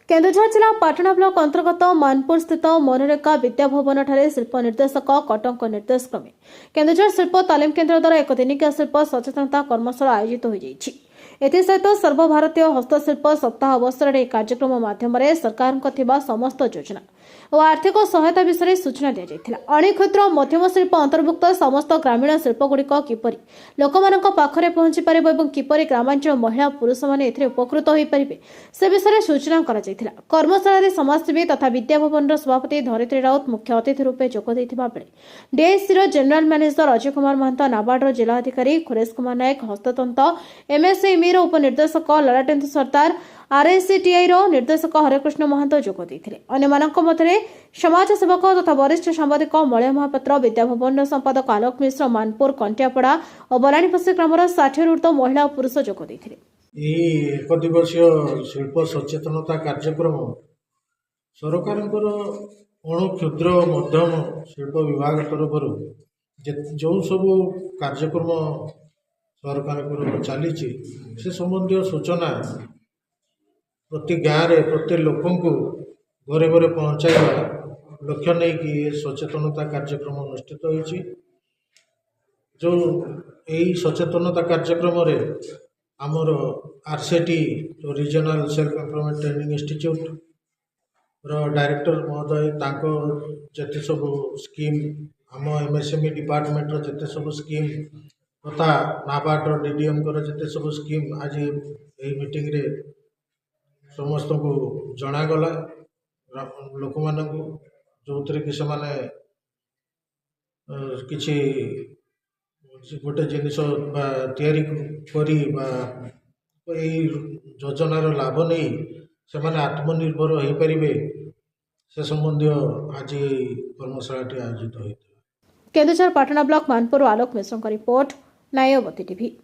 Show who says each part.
Speaker 1: केन्दुझर जिला पाटना ब्लॉक अंतर्गत मानपुर स्थित मनरेगा विद्याभवन ठारे शिल्प निर्देशक कटक निर्देश क्रमे केन्दुझर शिल्प तालीम केन्द्र द्वारा एक दिनिकिया शिल्प सचेतनता कर्मशाला आयोजित हो जाइछि। एथिसहित सर्वभारतीय हस्तशिल्प सप्ताह अवसर में कार्यक्रम माध्यम सरकार समस्त योजना और आर्थिक सहायता विषय सूचना दी जाइथिला। अणु क्षुद्र मध्यम शिल्प अंतर्भुक्त समस्त ग्रामीण शिल्पगुड़िक किपरि लोकमानक पाखरे पहुंची पारिबो एवं किपरि ग्रामांचल महिला पुरुष माने एथिरे उपकृत होई परिबे से विषय सूचना करा जाइथिला। कर्मशाला रे समाजसेवी तथा विद्याभवन सभापति धरित्री राउत मुख्य अतिथि रूपे जोग दैथिबा बेले DSC general manager Ajay Kumar Mahant, NABARD जिला अधिकारी खुरेश कुमार नायक, हस्ततंत्र एमएसएमई उपनिर्देशक ललाटेन्द्र सरदार, आरएससीटीआई निर्देशक हरेकृष्ण महंत जोग दैथिले। अन्यमानक मध्य समाज सेवक तथा वरिष्ठ सांबादिक मलय महापात्र, विद्याभवन संपादक आलोक मिश्र, मानपुर कंटियापड़ा और बलाणीपसी ग्रामर 60 ऊर्ध्व महिला और पुरुष जोग दैथिले।
Speaker 2: एक दिवसीय शिल्प सचेतनता कार्यक्रम सरकार अणु क्षुद्र मध्यम शिल्प विभाग तरफ जो सब कार्यक्रम सरकार चली से संबंधी सूचना प्रति गाँव में प्रति लोक घरे घरे पहुँचाइबा लक्ष्य नहीं कि सचेतनता कार्यक्रम अनुष्ठित होइछि। जो यही सचेतनता कार्यक्रम रे आमर आरसीटी जो regional self employment training institute रो डायरेक्टर महोदय तांको जते सब स्कीम आम एमएसएमई डिपार्टमेंट रो जते सब स्कीम तथा नाबार्ड डीडीएम को जते सब स्कीम आज यही मीटिंग रे समस्त को जनागला लोक मान जो कि से किसी गोटे जिनिस तैयारी करी योजनार लाभ नहीं से आत्मनिर्भर हो पारे से संबंधी आज कर्मशाला आयोजित होता।
Speaker 1: केन्दुझर पाटना ब्लॉक मानपुर आलोक मिश्र रिपोर्ट, न्यायवती टीवी।